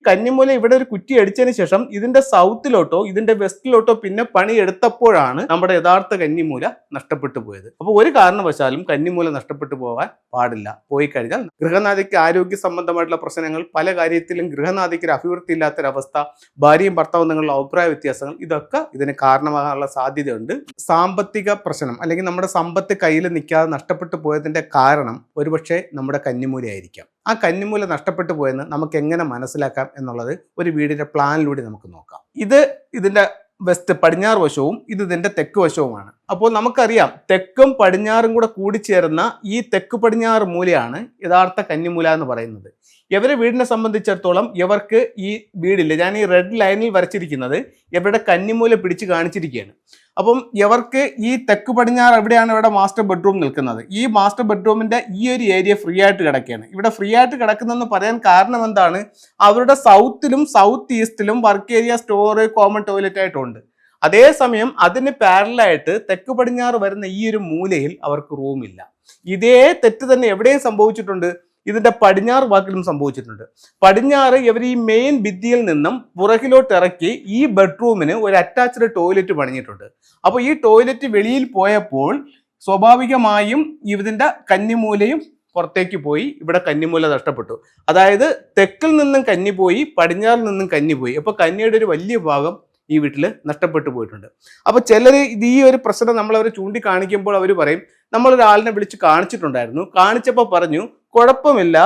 കന്നിമൂല ഇവിടെ ഒരു കുറ്റി അടിച്ചതിന് ശേഷം ഇതിന്റെ സൗത്തിലോട്ടോ ഇതിന്റെ വെസ്റ്റിലോട്ടോ പിന്നെ പണി എടുത്തപ്പോഴാണ് നമ്മുടെ യഥാർത്ഥ കന്നിമൂല നഷ്ടപ്പെട്ടു പോയത്. അപ്പോൾ ഒരു കാരണവശാലും കന്നിമൂല നഷ്ടപ്പെട്ടു പോകാൻ പാടില്ല. പോയി കഴിഞ്ഞാൽ ഗൃഹനാഥയ്ക്ക് ആരോഗ്യ സംബന്ധമായിട്ടുള്ള പ്രശ്നങ്ങൾ, പല കാര്യത്തിലും ഗൃഹനാഥയ്ക്ക് ഒരു അഭിവൃദ്ധി ഇല്ലാത്തൊരവസ്ഥ, ഭാര്യയും ഭർത്താവും തമ്മിലുള്ള അഭിപ്രായ വ്യത്യാസങ്ങൾ, ഇതൊക്കെ ഇതിന് കാരണമാകാനുള്ള സാധ്യതയുണ്ട്. സാമ്പത്തിക പ്രശ്നം അല്ലെങ്കിൽ നമ്മുടെ സമ്പത്ത് കയ്യിൽ നിൽക്കാതെ നഷ്ടപ്പെട്ടു പോയതിന്റെ കാരണം ഒരുപക്ഷെ നമ്മുടെ കന്നിമൂലയായിരിക്കാം. ആ കന്നിമൂല നഷ്ടപ്പെട്ടു പോയെന്ന് നമുക്ക് എങ്ങനെ മനസ്സിലാക്കാം എന്നുള്ളത് ഒരു വീടിന്റെ പ്ലാനിലൂടെ നമുക്ക് നോക്കാം. ഇതിന്റെ വെസ്റ്റ് പടിഞ്ഞാറ് വശവും ഇതിന്റെ തെക്ക് വശവുമാണ്. അപ്പോൾ നമുക്കറിയാം തെക്കും പടിഞ്ഞാറും കൂടെ കൂടിച്ചേർന്ന ഈ തെക്ക് പടിഞ്ഞാറ് മൂലയാണ് യഥാർത്ഥ കന്നിമൂല എന്ന് പറയുന്നത്. ഇവരെ വീടിനെ സംബന്ധിച്ചിടത്തോളം ഇവർക്ക് ഈ വീടില്ല, ഞാൻ ഈ റെഡ് ലൈനിൽ വരച്ചിരിക്കുന്നത് ഇവരുടെ കന്നിമൂല പിടിച്ച് കാണിച്ചിരിക്കുകയാണ്. അപ്പം ഇവർക്ക് ഈ തെക്ക് പടിഞ്ഞാറ് എവിടെയാണ് ഇവിടെ മാസ്റ്റർ ബെഡ്റൂം നിൽക്കുന്നത്. ഈ മാസ്റ്റർ ബെഡ്റൂമിന്റെ ഈ ഒരു ഏരിയ ഫ്രീ ആയിട്ട് കിടക്കുകയാണ്. ഇവിടെ ഫ്രീ ആയിട്ട് കിടക്കുന്നതെന്ന് പറയാൻ കാരണം എന്താണ്? അവരുടെ സൗത്തിലും സൗത്ത് ഈസ്റ്റിലും work area, store, common toilet ആയിട്ടുണ്ട്. അതേസമയം അതിന് പാരലായിട്ട് തെക്ക് പടിഞ്ഞാറ് വരുന്ന ഈ ഒരു മൂലയിൽ അവർക്ക് റൂമില്ല. ഇതേ തെറ്റ് തന്നെ എവിടെയും സംഭവിച്ചിട്ടുണ്ട്, ഇതിന്റെ പടിഞ്ഞാറ് വാക്കിലും സംഭവിച്ചിട്ടുണ്ട്. പടിഞ്ഞാറ് ഇവർ ഈ മെയിൻ ഭിത്തിയിൽ നിന്നും പുറകിലോട്ട് ഇറക്കി ഈ ബെഡ്റൂമിന് ഒരു അറ്റാച്ച്ഡ് ടോയ്ലറ്റ് പണിഞ്ഞിട്ടുണ്ട്. അപ്പോൾ ഈ ടോയ്ലറ്റ് വെളിയിൽ പോയപ്പോൾ സ്വാഭാവികമായും ഇതിന്റെ കന്നിമൂലയും പുറത്തേക്ക് പോയി, ഇവിടെ കന്നിമൂല നഷ്ടപ്പെട്ടു. അതായത് തെക്കിൽ നിന്നും കന്നി പോയി, പടിഞ്ഞാറിൽ നിന്നും കന്നി പോയി. അപ്പോൾ കന്നിയുടെ ഒരു വലിയ ഭാഗം ഈ വീട്ടിൽ നഷ്ടപ്പെട്ടു പോയിട്ടുണ്ട്. അപ്പോൾ ചിലർ ഈ ഒരു പ്രശ്നം നമ്മളവർ ചൂണ്ടിക്കാണിക്കുമ്പോൾ അവർ പറയും, നമ്മളൊരാളിനെ വിളിച്ച് കാണിച്ചിട്ടുണ്ടായിരുന്നു, കാണിച്ചപ്പോൾ പറഞ്ഞു കുഴപ്പമില്ല,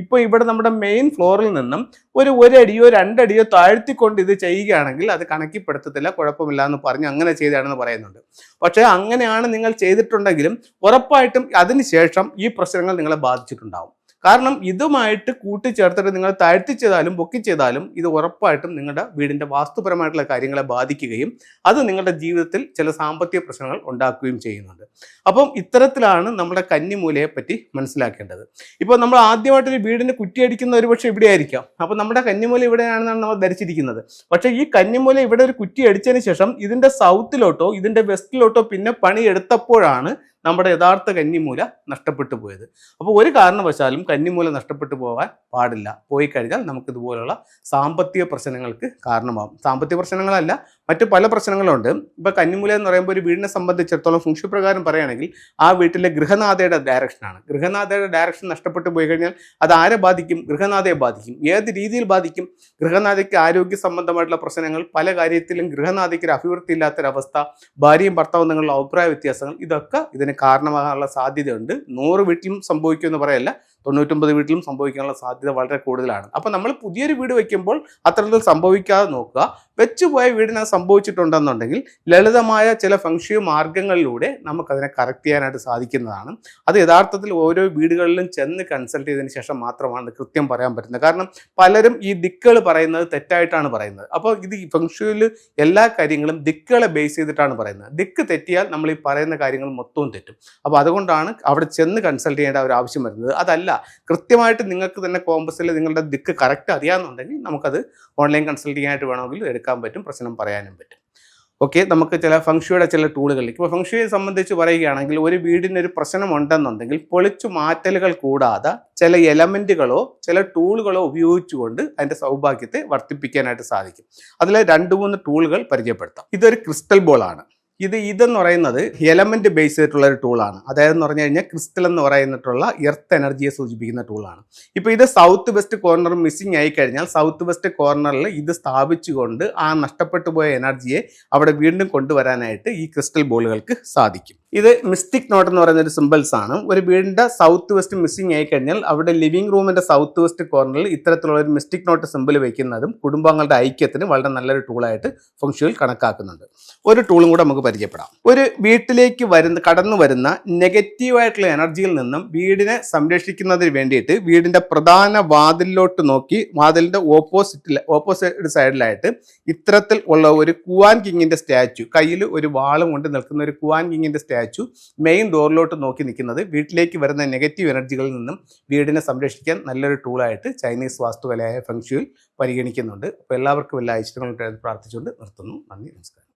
ഇപ്പോൾ ഇവിടെ നമ്മുടെ മെയിൻ ഫ്ലോറിൽ നിന്നും ഒരടിയോ രണ്ടടിയോ താഴ്ത്തിക്കൊണ്ട് ഇത് ചെയ്യുകയാണെങ്കിൽ അത് കണക്കിപ്പെടുത്തത്തില്ല, കുഴപ്പമില്ല എന്ന് പറഞ്ഞ് അങ്ങനെ ചെയ്തതാണെന്ന് പറയുന്നുണ്ട്. പക്ഷേ അങ്ങനെയാണ് നിങ്ങൾ ചെയ്തിട്ടുണ്ടെങ്കിലും ഉറപ്പായിട്ടും അതിനുശേഷം ഈ പ്രശ്നങ്ങൾ നിങ്ങളെ ബാധിച്ചിട്ടുണ്ടാവും. കാരണം ഇതുമായിട്ട് കൂട്ടിച്ചേർത്തിട്ട് നിങ്ങൾ താഴ്ത്തിച്ചതാലും പൊക്കിച്ചതാലും ഇത് ഉറപ്പായിട്ടും നിങ്ങളുടെ വീടിന്റെ വാസ്തുപരമായിട്ടുള്ള കാര്യങ്ങളെ ബാധിക്കുകയും അത് നിങ്ങളുടെ ജീവിതത്തിൽ ചില സാമ്പത്തിക പ്രശ്നങ്ങൾ ഉണ്ടാക്കുകയും ചെയ്യുന്നുണ്ട്. അപ്പം ഇത്തരത്തിലാണ് നമ്മുടെ കന്നിമൂലയെ പറ്റി മനസ്സിലാക്കേണ്ടത്. ഇപ്പോൾ നമ്മൾ ആദ്യമായിട്ടൊരു വീടിന് കുറ്റിയടിക്കുന്ന ഒരു പക്ഷേ ഇവിടെ ആയിരിക്കാം. അപ്പോൾ നമ്മുടെ കന്നിമൂല ഇവിടെയാണെന്നാണ് നമ്മൾ ധരിച്ചിരിക്കുന്നത്. പക്ഷേ ഈ കന്നിമൂല ഇവിടെ ഒരു കുറ്റി അടിച്ചതിന് ശേഷം ഇതിന്റെ സൗത്തിലോട്ടോ ഇതിന്റെ വെസ്റ്റിലോട്ടോ പിന്നെ പണി എടുത്തപ്പോഴാണ് നമ്മുടെ യഥാർത്ഥ കന്നിമൂല നഷ്ടപ്പെട്ടു പോയത്. അപ്പോൾ ഒരു കാരണവശാലും കന്നിമൂല നഷ്ടപ്പെട്ടു പോകാൻ പാടില്ല. പോയി കഴിഞ്ഞാൽ നമുക്ക് ഇതുപോലുള്ള സാമ്പത്തിക പ്രശ്നങ്ങൾക്ക് കാരണമാകും. സാമ്പത്തിക പ്രശ്നങ്ങളല്ല, മറ്റു പല പ്രശ്നങ്ങളുണ്ട്. ഇപ്പോൾ കന്നിമൂല എന്ന് പറയുമ്പോൾ ഒരു വീടിനെ സംബന്ധിച്ചിടത്തോളം ഫംഗ്ഷി പ്രകാരം പറയുകയാണെങ്കിൽ ആ വീട്ടിലെ ഗൃഹനാഥയുടെ ഡയറക്ഷനാണ്. ഗൃഹനാഥയുടെ ഡയറക്ഷൻ നഷ്ടപ്പെട്ടു പോയി കഴിഞ്ഞാൽ അത് ആരെ ബാധിക്കും? ഗൃഹനാഥയെ ബാധിക്കും. ഏത് രീതിയിൽ ബാധിക്കും? ഗൃഹനാഥയ്ക്ക് ആരോഗ്യ സംബന്ധമായിട്ടുള്ള പ്രശ്നങ്ങൾ, പല കാര്യത്തിലും ഗൃഹനാഥയ്ക്ക് ഒരു അഭിവൃദ്ധി ഇല്ലാത്തൊരവസ്ഥ, ഭാര്യയും ഭർത്താവും തമ്മിലുള്ള അഭിപ്രായ വ്യത്യാസങ്ങൾ, ഇതൊക്കെ ഇതിന് കാരണമാകാനുള്ള സാധ്യതയുണ്ട്. 100 വീട്ടിലും സംഭവിക്കുമെന്ന് പറയല്ല, 99 വീട്ടിലും സംഭവിക്കാനുള്ള സാധ്യത വളരെ കൂടുതലാണ്. അപ്പോൾ നമ്മൾ പുതിയൊരു വീട് വയ്ക്കുമ്പോൾ അത്തരത്തിൽ സംഭവിക്കാതെ നോക്കുക. വെച്ചുപോയ വീടിന് സംഭവിച്ചിട്ടുണ്ടെന്നുണ്ടെങ്കിൽ ലളിതമായ ചില ഫംഗ്ഷി മാർഗങ്ങളിലൂടെ നമുക്കതിനെ കറക്റ്റ് ചെയ്യാനായിട്ട് സാധിക്കുന്നതാണ്. അത് യഥാർത്ഥത്തിൽ ഓരോ വീടുകളിലും ചെന്ന് കൺസൾട്ട് ചെയ്തതിന് ശേഷം മാത്രമാണ് കൃത്യം പറയാൻ പറ്റുന്നത്. കാരണം പലരും ഈ ദിക്കുകൾ പറയുന്നത് തെറ്റായിട്ടാണ് പറയുന്നത്. അപ്പോൾ ഇത് ഈ ഫംഗ്ഷിയിൽ എല്ലാ കാര്യങ്ങളും ദിക്കുകളെ ബേസ് ചെയ്തിട്ടാണ് പറയുന്നത്. ദിക്ക് തെറ്റിയാൽ നമ്മൾ ഈ പറയുന്ന കാര്യങ്ങൾ മൊത്തവും തെറ്റും. അപ്പോൾ അതുകൊണ്ടാണ് അവിടെ ചെന്ന് കൺസൾട്ട് ചെയ്യേണ്ട ഒരു ആവശ്യം വരുന്നത്. അതല്ല, കൃത്യമായിട്ട് നിങ്ങൾക്ക് തന്നെ കോമ്പസിൽ നിങ്ങളുടെ ദിക്ക് കറക്റ്റ് അറിയാമെന്നുണ്ടെങ്കിൽ നമുക്കത് ഓൺലൈൻ കൺസൾട്ടിംഗ് ആയിട്ട് വേണമെങ്കിൽ എടുക്കാൻ പറ്റും, പ്രശ്നം പറയാനും പറ്റും. ഓക്കെ, നമുക്ക് ചില ഫംഗ്ഷിയുടെ ചില ടൂളുകളിലേക്ക് ഇപ്പോൾ ഫംഗ്ഷിയെ സംബന്ധിച്ച് പറയുകയാണെങ്കിൽ ഒരു വീടിനൊരു പ്രശ്നം ഉണ്ടെന്നുണ്ടെങ്കിൽ പൊളിച്ചു മാറ്റലുകൾ കൂടാതെ ചില എലമെൻറ്റുകളോ ചില ടൂളുകളോ ഉപയോഗിച്ചുകൊണ്ട് അതിൻ്റെ സൗഭാഗ്യത്തെ വർദ്ധിപ്പിക്കാനായിട്ട് സാധിക്കും. അതിൽ 2-3 ടൂളുകൾ പരിചയപ്പെടുത്താം. ഇതൊരു ക്രിസ്റ്റൽ ബോളാണ്. ഇതെന്ന് പറയുന്നത് എലമെന്റ് ബേസ് ചെയ്തിട്ടുള്ള ഒരു ടൂളാണ്. അതായത് എന്ന് പറഞ്ഞു കഴിഞ്ഞാൽ ക്രിസ്റ്റൽ എന്ന് പറയുന്നിട്ടുള്ള എർത്ത് എനർജിയെ സൂചിപ്പിക്കുന്ന ടൂളാണ്. ഇപ്പോൾ ഇത് സൗത്ത് വെസ്റ്റ് കോർണർ മിസ്സിംഗ് ആയി കഴിഞ്ഞാൽ സൗത്ത് വെസ്റ്റ് കോർണറിൽ ഇത് സ്ഥാപിച്ചുകൊണ്ട് ആ നഷ്ടപ്പെട്ടു പോയ എനർജിയെ അവിടെ വീണ്ടും കൊണ്ടുവരാനായിട്ട് ഈ ക്രിസ്റ്റൽ ബോളുകൾക്ക് സാധിക്കും. ഇത് മിസ്റ്റിക് നോട്ട് എന്ന് പറയുന്ന ഒരു സിമ്പിൾസ് ആണ്. ഒരു വീടിന്റെ സൗത്ത് വെസ്റ്റ് മിസ്സിംഗ് ആയി കഴിഞ്ഞാൽ അവിടെ ലിവിംഗ് റൂമിന്റെ സൗത്ത് വെസ്റ്റ് കോർണറിൽ ഇത്തരത്തിലുള്ള ഒരു മിസ്റ്റിക് നോട്ട് സിമ്പിൾ വെക്കുന്നതും കുടുംബങ്ങളുടെ ഐക്യത്തിന് വളരെ നല്ലൊരു ടൂളായിട്ട് ഫംഗ്ഷനിൽ കണക്കാക്കുന്നുണ്ട്. ഒരു ടൂളും കൂടെ നമുക്ക് പരിചയപ്പെടാം. ഒരു വീട്ടിലേക്ക് കടന്നു വരുന്ന നെഗറ്റീവായിട്ടുള്ള എനർജിയിൽ നിന്നും വീടിനെ സംരക്ഷിക്കുന്നതിന് വേണ്ടിയിട്ട് വീടിന്റെ പ്രധാന വാതിലിലോട്ട് നോക്കി വാതിലിന്റെ ഓപ്പോസിറ്റ് സൈഡിലായിട്ട് ഇത്തരത്തിൽ ഉള്ള ഒരു കുവാൻ കിങ്ങിന്റെ സ്റ്റാച്ചു, കയ്യിൽ ഒരു വാളും കൊണ്ട് നിൽക്കുന്ന ഒരു കുവാൻ കിങ്ങിന്റെ സ്റ്റാച്ചു മെയിൻ ഡോറിലോട്ട് നോക്കി നിൽക്കുന്നത് വീട്ടിലേക്ക് വരുന്ന നെഗറ്റീവ് എനർജികളിൽ നിന്നും വീടിനെ സംരക്ഷിക്കാൻ നല്ലൊരു ടൂളായിട്ട് ചൈനീസ് വാസ്തുകലയായ ഫെങ്ഷുയിൽ പരിഗണിക്കുന്നുണ്ട്. അപ്പോൾ എല്ലാവർക്കും എല്ലാ ഐശ്വര്യങ്ങളും പ്രാർത്ഥിച്ചുകൊണ്ട് നിർത്തുന്നു. നന്ദി, നമസ്കാരം.